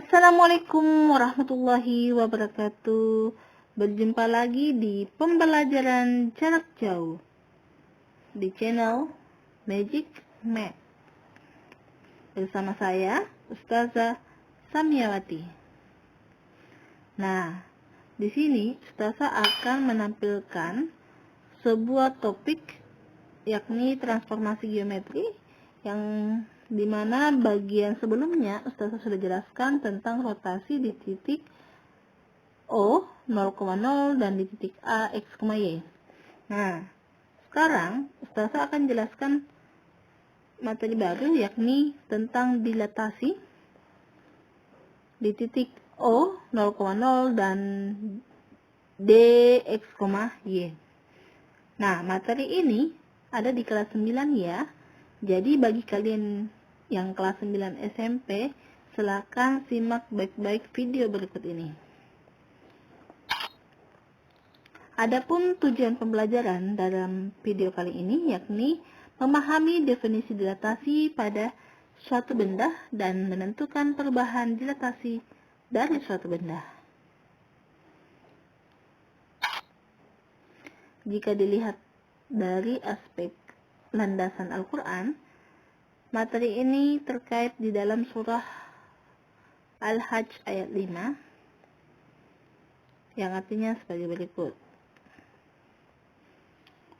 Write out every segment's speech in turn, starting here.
Assalamualaikum warahmatullahi wabarakatuh. Berjumpa lagi di pembelajaran jarak jauh di channel Magic Math bersama saya Ustazah Samyawati. Nah, di sini Ustazah akan menampilkan sebuah topik yakni transformasi geometri yang dimana bagian sebelumnya Ustazah sudah jelaskan tentang rotasi di titik O 0,0 dan di titik A x, y. Nah, sekarang Ustazah akan jelaskan materi baru yakni tentang dilatasi di titik O 0,0 dan D x, y. Nah, materi ini ada di kelas 9 ya. Jadi bagi kalian yang kelas 9 SMP, silakan simak baik-baik video berikut ini. Adapun tujuan pembelajaran dalam video kali ini yakni memahami definisi dilatasi pada suatu benda dan menentukan perubahan dilatasi dari suatu benda. Jika dilihat dari aspek landasan Al-Quran, materi ini terkait di dalam surah Al-Hajj ayat 5 yang artinya sebagai berikut.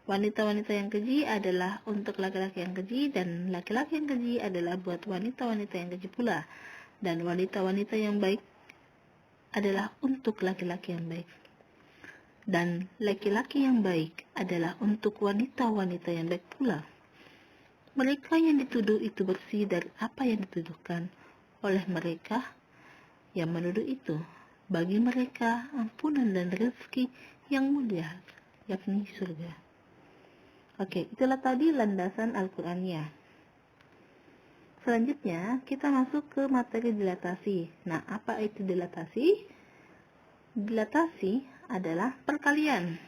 Wanita-wanita yang keji adalah untuk laki-laki yang keji, dan laki-laki yang keji adalah buat wanita-wanita yang keji pula, dan wanita-wanita yang baik adalah untuk laki-laki yang baik, dan laki-laki yang baik adalah untuk wanita-wanita yang baik pula. Mereka yang dituduh itu bersih dari apa yang dituduhkan oleh mereka yang menuduh itu. Bagi mereka ampunan dan rezeki yang mulia, yakni surga. Oke, itulah tadi landasan Al-Qur'annya. Selanjutnya, kita masuk ke materi dilatasi. Nah, apa itu dilatasi? Dilatasi adalah perkalian,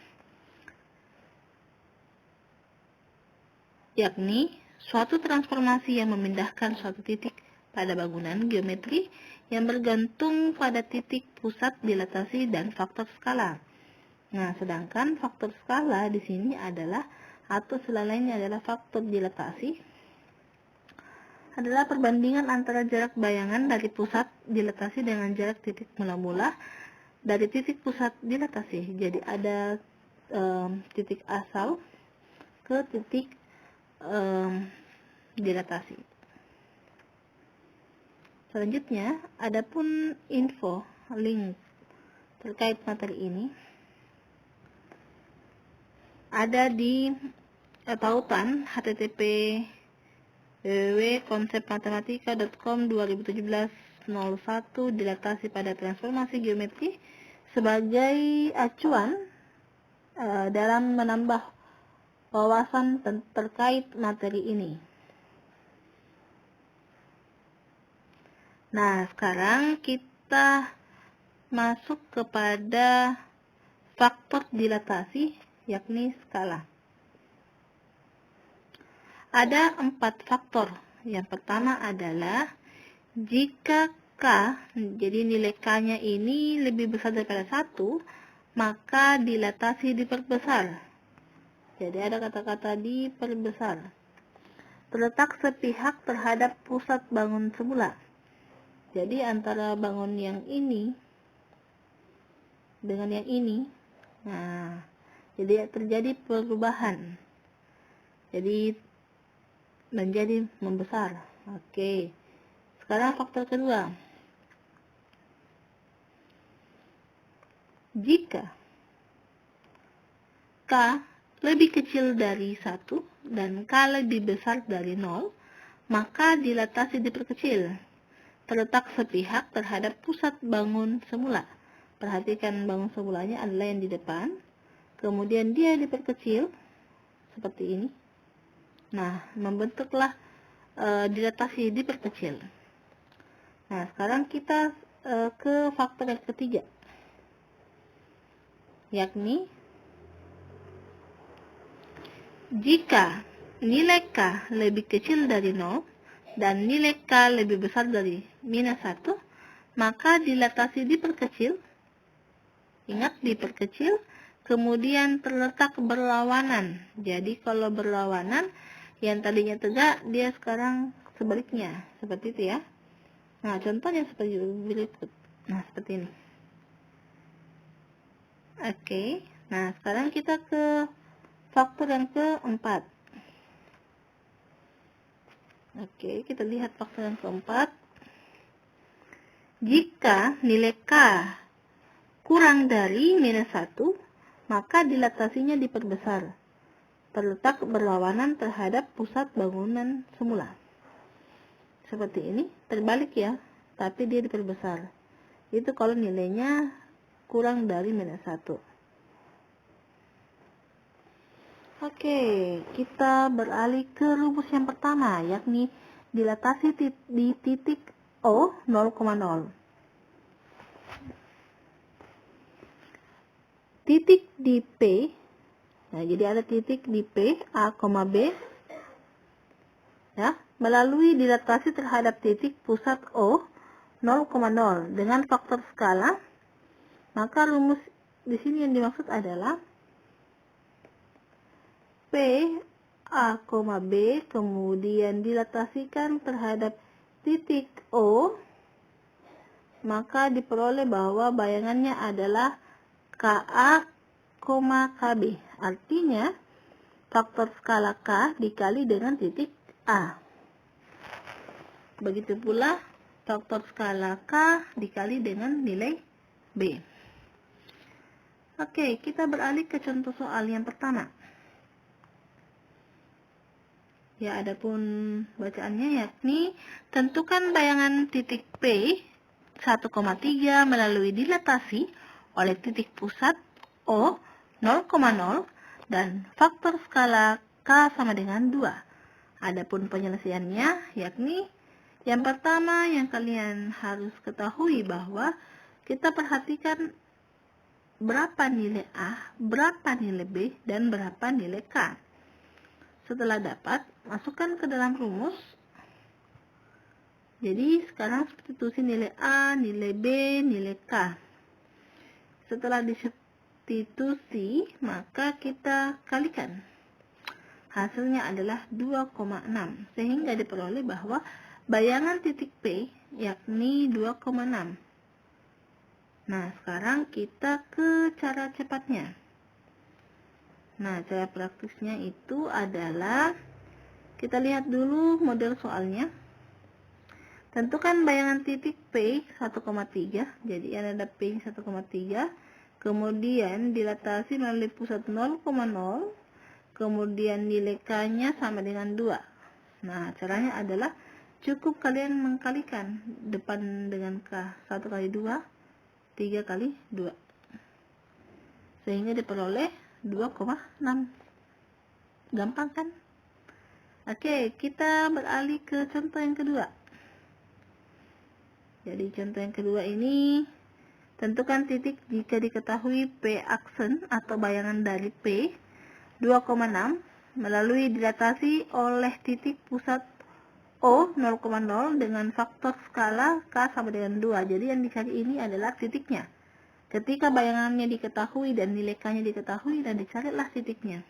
yakni suatu transformasi yang memindahkan suatu titik pada bangunan geometri yang bergantung pada titik pusat dilatasi dan faktor skala. Nah, sedangkan faktor skala di sini adalah, atau lainnya adalah faktor dilatasi, adalah perbandingan antara jarak bayangan dari pusat dilatasi dengan jarak titik mula-mula dari titik pusat dilatasi. Jadi ada titik asal ke titik dilatasi. Selanjutnya, adapun info link terkait materi ini ada di tautan http www.konsepmatematika.com 2017-01 dilatasi pada transformasi geometri sebagai acuan dalam menambah wawasan terkait materi ini. Nah, sekarang kita masuk kepada faktor dilatasi, yakni skala. Ada 4 faktor. Yang pertama adalah jika K, jadi nilai K-nya ini lebih besar daripada 1, maka dilatasi diperbesar. Jadi ada kata-kata diperbesar. Terletak sepihak terhadap pusat bangun semula. Jadi antara bangun yang ini dengan yang ini, nah, jadi terjadi perubahan. Jadi menjadi membesar. Oke. Sekarang faktor kedua. Jika K lebih kecil dari 1 dan K lebih besar dari 0, maka dilatasi diperkecil. Terletak sepihak terhadap pusat bangun semula. Perhatikan bangun semulanya adalah yang di depan. Kemudian dia diperkecil seperti ini. Nah, membentuklah dilatasi diperkecil. Nah, sekarang kita ke faktor yang ketiga, yakni jika nilai K lebih kecil dari 0 dan nilai K lebih besar dari minus 1, maka dilatasi diperkecil. Ingat, diperkecil. Kemudian terletak berlawanan. Jadi kalau berlawanan, yang tadinya tegak, dia sekarang sebaliknya. Seperti itu ya. Nah, contohnya seperti berikut. Nah, seperti ini. Oke. Nah, sekarang kita ke faktor yang keempat. Oke, kita lihat faktor yang keempat. Jika nilai K kurang dari minus 1, maka dilatasinya diperbesar. Terletak berlawanan terhadap pusat bangunan semula. Seperti ini, terbalik ya, tapi dia diperbesar. Itu kalau nilainya kurang dari minus 1. Oke, kita beralih ke rumus yang pertama, yakni dilatasi di titik O 0,0. Titik di P, nah, jadi ada titik di P, A, B, ya, melalui dilatasi terhadap titik pusat O 0,0 dengan faktor skala, maka rumus di sini yang dimaksud adalah P, A, B, kemudian dilatasikan terhadap titik O, maka diperoleh bahwa bayangannya adalah KA, KB. Artinya, faktor skala K dikali dengan titik A. Begitu pula, faktor skala K dikali dengan nilai B. Oke, kita beralih ke contoh soal yang pertama. Ya, adapun bacaannya yakni, tentukan bayangan titik P 1,3 melalui dilatasi oleh titik pusat O 0,0 dan faktor skala K sama dengan 2. Adapun penyelesaiannya yakni, yang pertama yang kalian harus ketahui bahwa kita perhatikan berapa nilai A, berapa nilai B, dan berapa nilai K. Setelah dapat, masukkan ke dalam rumus. Jadi sekarang substitusi nilai A, nilai B, nilai K. Setelah disubstitusi, maka kita kalikan. Hasilnya adalah 2,6. Sehingga diperoleh bahwa bayangan titik P yakni 2,6. Nah, sekarang kita ke cara cepatnya. Nah, cara praktisnya itu adalah, kita lihat dulu model soalnya. Tentukan bayangan titik P 1,3. Jadi ada P 1,3. Kemudian dilatasi melalui pusat 0,0. Kemudian nilai K-nya sama dengan 2. Nah, caranya adalah cukup kalian mengkalikan depan dengan K. 1 kali 2, 3 kali 2. Sehingga diperoleh 2,6. Gampang kan? Oke, kita beralih ke contoh yang kedua. Jadi contoh yang kedua ini, tentukan titik jika diketahui P aksen atau bayangan dari P 2,6 melalui dilatasi oleh titik pusat O 0,0 dengan faktor skala K sama dengan 2. Jadi yang dicari ini adalah titiknya. Ketika bayangannya diketahui dan nilai K-nya diketahui, dan dicarilah titiknya.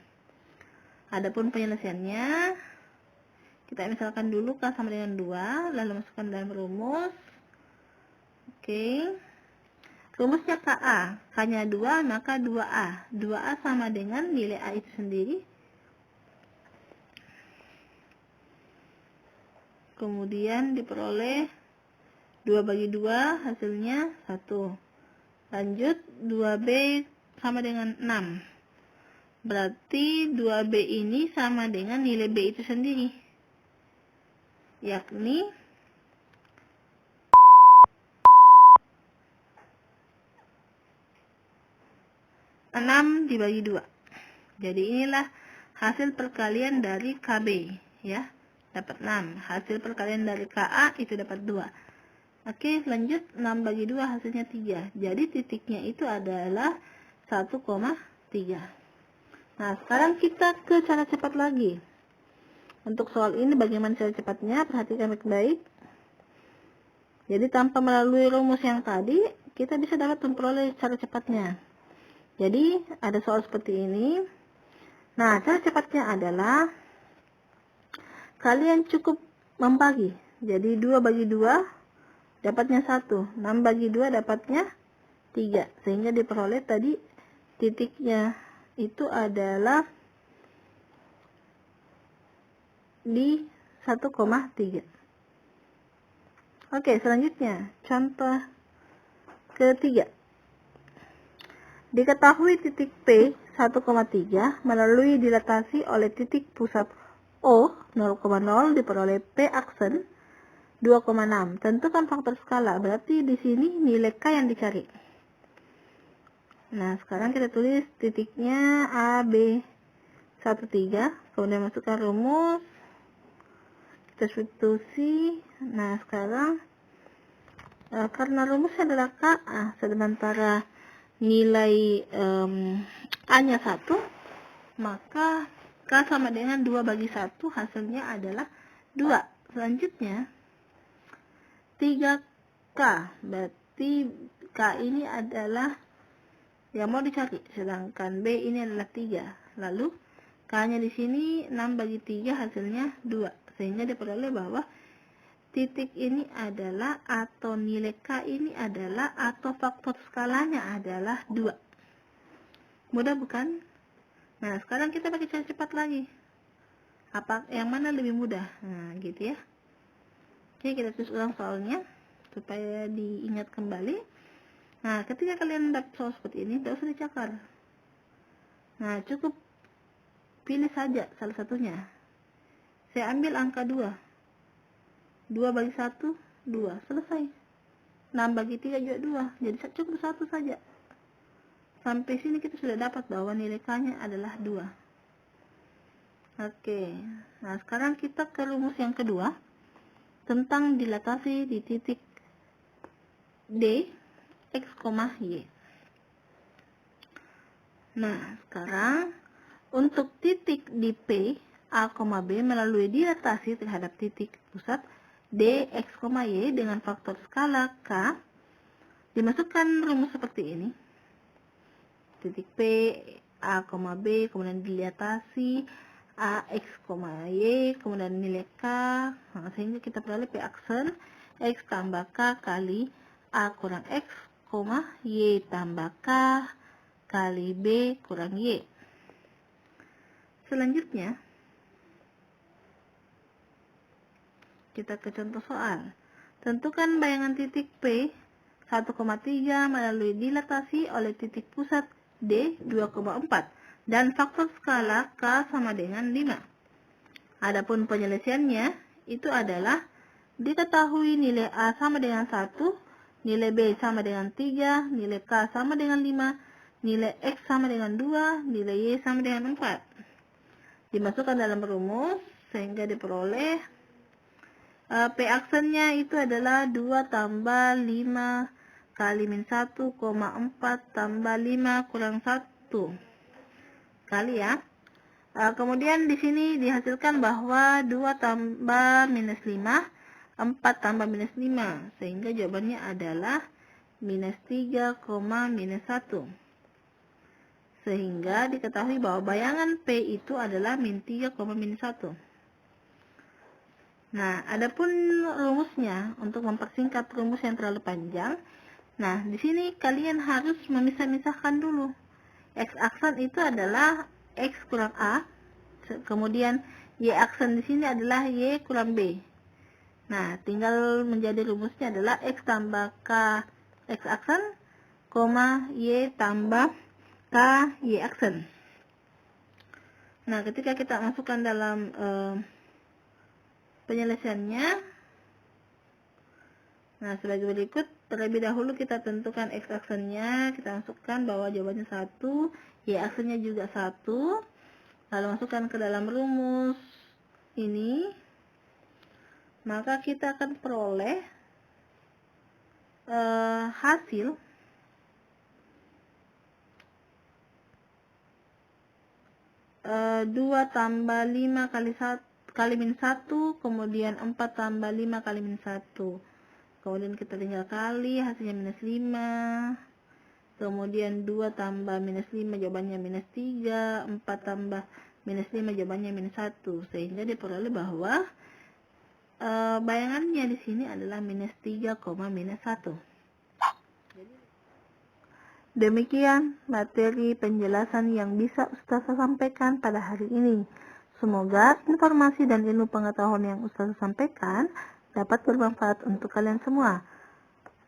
Adapun penyelesaiannya, kita misalkan dulu K sama dengan 2, lalu masukkan dalam rumus. Oke. Rumusnya KA, K-nya 2, maka 2A. 2A sama dengan nilai A itu sendiri. Kemudian diperoleh 2 bagi 2, hasilnya 1. Lanjut, 2B sama dengan 6. Berarti 2B ini sama dengan nilai B itu sendiri. Yakni 6 dibagi 2. Jadi inilah hasil perkalian dari KB, ya. Dapat 6. Hasil perkalian dari KA itu dapat 2. Oke, lanjut, 6 bagi 2 hasilnya 3. Jadi titiknya itu adalah 1,3. Nah, sekarang kita ke cara cepat lagi. Untuk soal ini bagaimana cara cepatnya? Perhatikan baik-baik. Jadi tanpa melalui rumus yang tadi, kita bisa dapat memperoleh cara cepatnya. Jadi ada soal seperti ini. Nah, cara cepatnya adalah kalian cukup membagi. Jadi 2 bagi 2 dapatnya 1. 6 bagi 2 dapatnya 3. Sehingga diperoleh tadi titiknya itu adalah di 1,3. Oke, selanjutnya contoh ketiga. Diketahui titik P 1,3 melalui dilatasi oleh titik pusat O 0,0 diperoleh P aksen 2,6. Tentukan faktor skala. Berarti di sini nilai K yang dicari. Nah, sekarang kita tulis titiknya A, B, 1,3. Kemudian masukkan rumus. Kita substitusi. Nah, sekarang karena rumusnya adalah K, sementara nilai A-nya 1, maka K sama dengan 2 bagi 1, hasilnya adalah 2. Selanjutnya 3K, berarti K ini adalah yang mau dicari, sedangkan B ini adalah 3. Lalu K-nya di sini 6 bagi 3, hasilnya 2. Sehingga diperoleh bahwa titik ini adalah, atau nilai K ini adalah, atau faktor skalanya adalah 2. Mudah bukan? Nah, sekarang kita pakai cara cepat lagi. Apa yang mana lebih mudah? Nah, gitu ya. Oke, kita terus ulang soalnya supaya diingat kembali. Nah, ketika kalian dapat soal seperti ini, tidak usah dicakar. Nah, cukup pilih saja salah satunya. Saya ambil angka 2. 2 bagi 1, 2. Selesai. 6 bagi 3 juga 2. Jadi cukup 1 saja. Sampai sini kita sudah dapat bahwa nilai K-nya adalah 2. Oke. Nah, sekarang kita ke rumus yang kedua. Tentang dilatasi di titik D, X, Y. Nah, sekarang untuk titik di P, A, B melalui dilatasi terhadap titik pusat D, X, Y dengan faktor skala K, dimasukkan rumus seperti ini. Titik P, A, B, kemudian dilatasi A, X, Y, kemudian nilai K, sehingga kita peroleh P aksen X tambah K kali A kurang X, Y tambah K kali B kurang Y. Selanjutnya, kita ke contoh soal. Tentukan bayangan titik P 1,3 melalui dilatasi oleh titik pusat D 2,4 dan faktor skala K sama dengan 5. Adapun penyelesaiannya itu adalah diketahui nilai A sama dengan 1, nilai B sama dengan 3, nilai K sama dengan 5, nilai X sama dengan 2, nilai Y sama dengan 4. Dimasukkan dalam rumus sehingga diperoleh P aksennya itu adalah 2 tambah 5 kali min 1,4 tambah 5 kurang 1 kali ya. Kemudian di sini dihasilkan bahwa 2 tambah minus 5, 4 tambah minus 5, sehingga jawabannya adalah minus 3, minus 1. Sehingga diketahui bahwa bayangan P itu adalah min 3, minus 1. Nah, adapun rumusnya untuk mempersingkat rumus yang terlalu panjang. Nah, di sini kalian harus memisah-misahkan dulu. X aksen itu adalah X kurang A, kemudian Y aksen di sini adalah Y kurang B. Nah, tinggal menjadi rumusnya adalah X tambah K X aksen, Y tambah K Y aksen. Nah, ketika kita masukkan dalam penyelesaiannya, nah sebagai berikut. Terlebih dahulu kita tentukan X aksennya, kita masukkan bahwa jawabannya 1, Y aksennya juga 1, lalu masukkan ke dalam rumus ini, maka kita akan peroleh hasil dua tambah 5 kali min 1, kemudian 4 tambah 5 kali min 1, kemudian kita tinggal kali, hasilnya minus 5, kemudian 2 tambah minus 5 jawabannya minus 3, 4 tambah minus 5 jawabannya minus 1, sehingga diperoleh bahwa bayangannya di sini adalah minus 3, minus 1. Demikian materi penjelasan yang bisa Ustazah sampaikan pada hari ini. Semoga informasi dan ilmu pengetahuan yang Ustazah sampaikan dapat bermanfaat untuk kalian semua.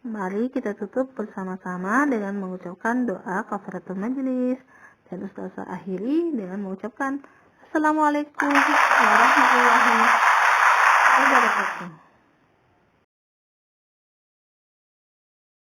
Mari kita tutup bersama-sama dengan mengucapkan doa kafaratul majelis, dan Ustazah akhiri dengan mengucapkan Assalamualaikum warahmatullahi wabarakatuh.